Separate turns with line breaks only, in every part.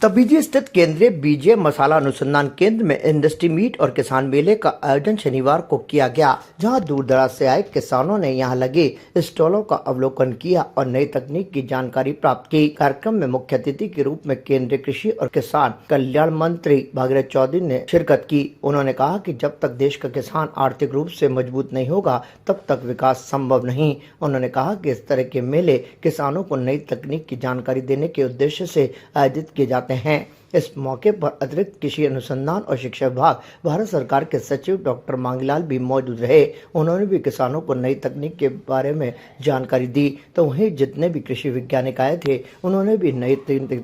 तबीजी स्थित केंद्रीय बीजीय मसाला अनुसंधान केंद्र में इंडस्ट्री मीट और किसान मेले का आयोजन शनिवार को किया गया, जहां दूर दराज से आए किसानों ने यहां लगे स्टॉलों का अवलोकन किया और नई तकनीक की जानकारी प्राप्त की। कार्यक्रम में मुख्य अतिथि के रूप में केंद्रीय कृषि और किसान कल्याण मंत्री भागीरथ चौधरी ने शिरकत की। उन्होंने कहा कि जब तक देश का किसान आर्थिक रूप से मजबूत नहीं होगा तब तक विकास संभव नहीं। उन्होंने कहा कि इस तरह के मेले किसानों को नई तकनीक की जानकारी देने के उद्देश्य से आयोजित किए जाते हैं। इस मौके पर अतिरिक्त कृषि अनुसंधान और शिक्षा विभाग भारत सरकार के सचिव डॉक्टर मांगीलाल भी मौजूद रहे। उन्होंने भी किसानों को नई तकनीक के बारे में जानकारी दी। तो वहीं जितने भी कृषि वैज्ञानिक आए थे उन्होंने भी नए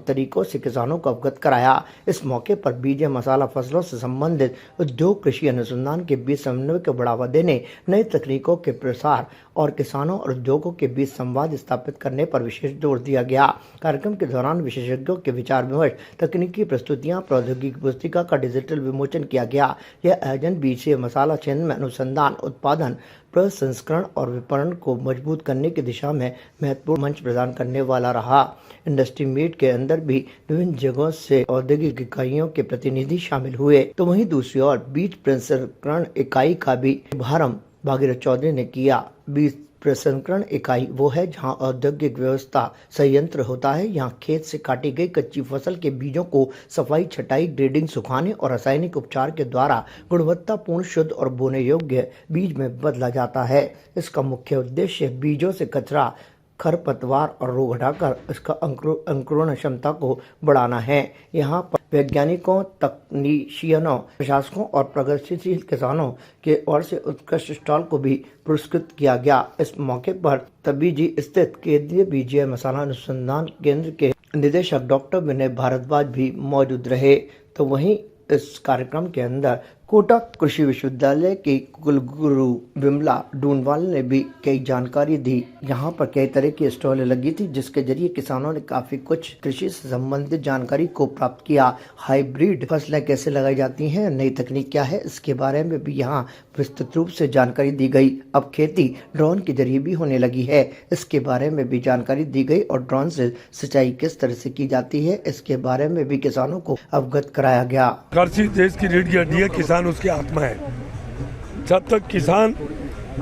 तरीकों से किसानों को अवगत कराया। इस मौके पर बीज मसाला फसलों से संबंधित उद्योग कृषि अनुसंधान के बीच समन्वय को बढ़ावा देने, नई तकनीकों के प्रसार और किसानों और उद्योगों के बीच संवाद स्थापित करने पर विशेष जोर दिया गया। कार्यक्रम के दौरान विशेषज्ञों के विचार विमर्श, तकनीकी प्रस्तुतियां, प्रौद्योगिकी पुस्तिका का डिजिटल विमोचन किया गया। यह आयोजन बीजीय मसाला क्षेत्र में अनुसंधान, उत्पादन, प्रसंस्करण और विपणन को मजबूत करने की दिशा में महत्वपूर्ण मंच प्रदान करने वाला रहा। इंडस्ट्री मीट के अंदर भी विभिन्न जगहों से औद्योगिक इकाइयों के प्रतिनिधि शामिल हुए। तो वहीं दूसरी ओर बीज प्रसंस्करण इकाई का भी शुभारंभ भागीरथ चौधरी ने किया। बीज प्रसंस्करण इकाई वो है जहां औद्योगिक व्यवस्था संयंत्र होता है। यहाँ खेत से काटी गई कच्ची फसल के बीजों को सफाई, छटाई, ग्रेडिंग, सुखाने और रासायनिक उपचार के द्वारा गुणवत्तापूर्ण, शुद्ध और बोने योग्य बीज में बदला जाता है। इसका मुख्य उद्देश्य बीजों से कचरा, खरपतवार और रोग हटाकर इसका अंकुरण क्षमता को बढ़ाना है। यहाँ पर वैज्ञानिकों, तकनीशियनों, प्रशासकों और प्रगतिशील किसानों के ओर से उत्कृष्ट स्टॉल को भी पुरस्कृत किया गया। इस मौके पर तबीजी स्थित केंद्रीय बीजीय मसाला अनुसंधान केंद्र के निदेशक डॉक्टर विनय भारद्वाज भी मौजूद रहे। तो वहीं इस कार्यक्रम के अंदर कोटा कृषि विश्वविद्यालय के कुलगुरु विमला डूनवाल ने भी कई जानकारी दी। यहाँ पर कई तरह की स्टॉलें लगी थी जिसके जरिए किसानों ने काफी कुछ कृषि से संबंधित जानकारी को प्राप्त किया। हाइब्रिड फसलें कैसे लगाई जाती हैं, नई तकनीक क्या है, इसके बारे में भी यहाँ विस्तृत रूप से जानकारी दी गई। अब खेती ड्रोन के जरिए भी होने लगी है, इसके बारे में भी जानकारी दी गई और ड्रोन से सिंचाई किस तरह से की जाती है इसके बारे में भी किसानों को अवगत कराया गया।
कृषि देश की रीढ़ की हड्डी है, किसान उसकी आत्मा है। जब तक किसान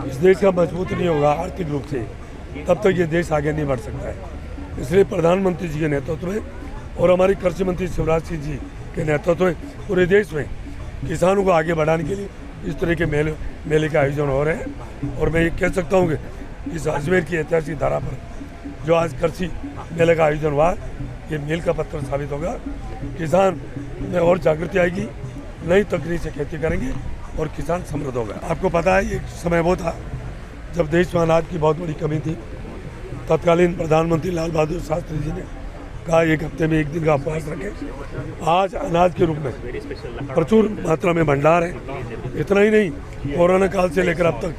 इस देश का मजबूत नहीं होगा आर्थिक रूप से, तब तक ये देश आगे नहीं बढ़ सकता है। इसलिए प्रधानमंत्री जी के नेतृत्व में और हमारी कृषि मंत्री शिवराज सिंह जी के नेतृत्व में पूरे देश में किसानों को आगे बढ़ाने के लिए इस तरह के मेले का आयोजन हो रहे हैं। और मैं ये कह सकता हूँ कि इस अजमेर की ऐतिहासिक धारा पर जो आज कृषि मेले का आयोजन हुआ, ये मील का पत्थर साबित होगा। किसान में और जागृति आएगी, नई तकनीक से खेती करेंगे और किसान समृद्ध होगा। आपको पता है, एक समय वो था जब देश में अनाज की बहुत बड़ी कमी थी। तत्कालीन प्रधानमंत्री लाल बहादुर शास्त्री जी ने कहा एक हफ्ते में एक दिन का उपवास रखें। आज अनाज के रूप में प्रचुर मात्रा में भंडार है। इतना ही नहीं, कोरोना काल से लेकर अब तक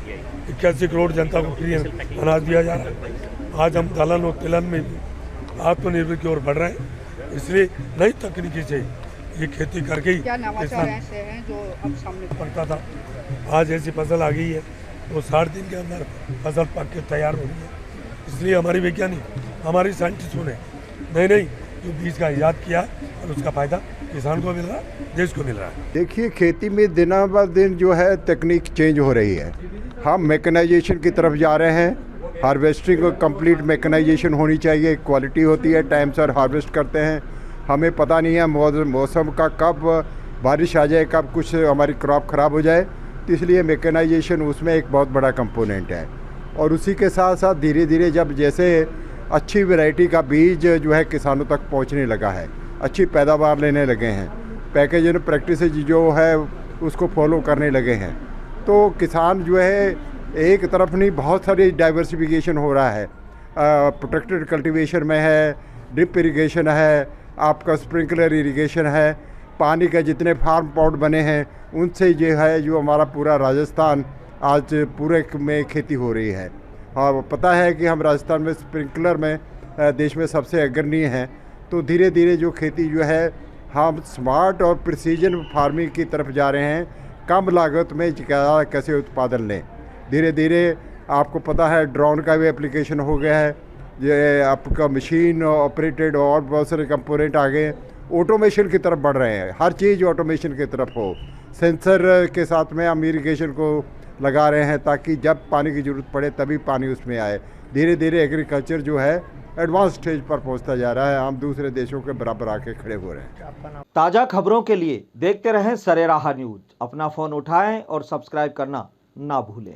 81 करोड़ जनता को फ्री अनाज दिया जा रहा है। आज हम दलहन और तिलहन में आत्मनिर्भर की ओर बढ़ रहे हैं। इसलिए नई तकनीकी से ये खेती करके ही
क्या नवाचार ऐसे हैं जो अब सामने
पड़ता था। आज ऐसी फसल आ गई है तो 60 दिन के अंदर फसल पक के तैयार हो गई है। इसलिए हमारी वैज्ञानिक, हमारी साइंटिस्टों ने नई जो बीज का इजाद किया और उसका फायदा किसान को मिल रहा है, देश को मिल रहा है।
देखिए, खेती में दिन ब दिन जो है तकनीक चेंज हो रही है। हम मैकेनाइजेशन की तरफ जा रहे हैं। हार्वेस्टिंग और कंप्लीट मैकेनाइजेशन होनी चाहिए, क्वालिटी होती है, टाइम से हार्वेस्ट करते हैं। हमें पता नहीं है मौसम का कब बारिश आ जाए, कब कुछ हमारी क्रॉप ख़राब हो जाए, तो इसलिए मैकेनाइजेशन उसमें एक बहुत बड़ा कंपोनेंट है। और उसी के साथ साथ धीरे धीरे जब जैसे अच्छी वैरायटी का बीज जो है किसानों तक पहुंचने लगा है, अच्छी पैदावार लेने लगे हैं, पैकेज एंड प्रैक्टिस जो है उसको फॉलो करने लगे हैं, तो किसान जो है एक तरफ नहीं, बहुत सारी डाइवर्सिफिकेशन हो रहा है। प्रोटेक्टेड कल्टीवेशन में है, ड्रिप इरिगेशन है, आपका स्प्रिंकलर इरिगेशन है, पानी का जितने फार्म पॉट बने हैं उनसे जो है जो हमारा पूरा राजस्थान आज पूरे में खेती हो रही है। और पता है कि हम राजस्थान में स्प्रिंकलर में देश में सबसे अग्रणी हैं। तो धीरे धीरे जो खेती जो है हम स्मार्ट और प्रिसीजन फार्मिंग की तरफ जा रहे हैं। कम लागत में कैसे उत्पादन लें। धीरे धीरे आपको पता है ड्रोन का भी एप्लीकेशन हो गया है, ये आपका मशीन ऑपरेटेड और बहुत सारे कंपोनेंट आ गए हैं ऑटोमेशन की तरफ बढ़ रहे हैं, हर चीज़ ऑटोमेशन की तरफ हो। सेंसर के साथ में हम इरिगेशन को लगा रहे हैं ताकि जब पानी की ज़रूरत पड़े तभी पानी उसमें आए। धीरे धीरे एग्रीकल्चर जो है एडवांस स्टेज पर पहुंचता जा रहा है, हम दूसरे देशों के बराबर आके खड़े हो रहे हैं।
ताज़ा खबरों के लिए देखते रहें सरेराह न्यूज। अपना फ़ोन उठाएं और सब्सक्राइब करना ना भूलें।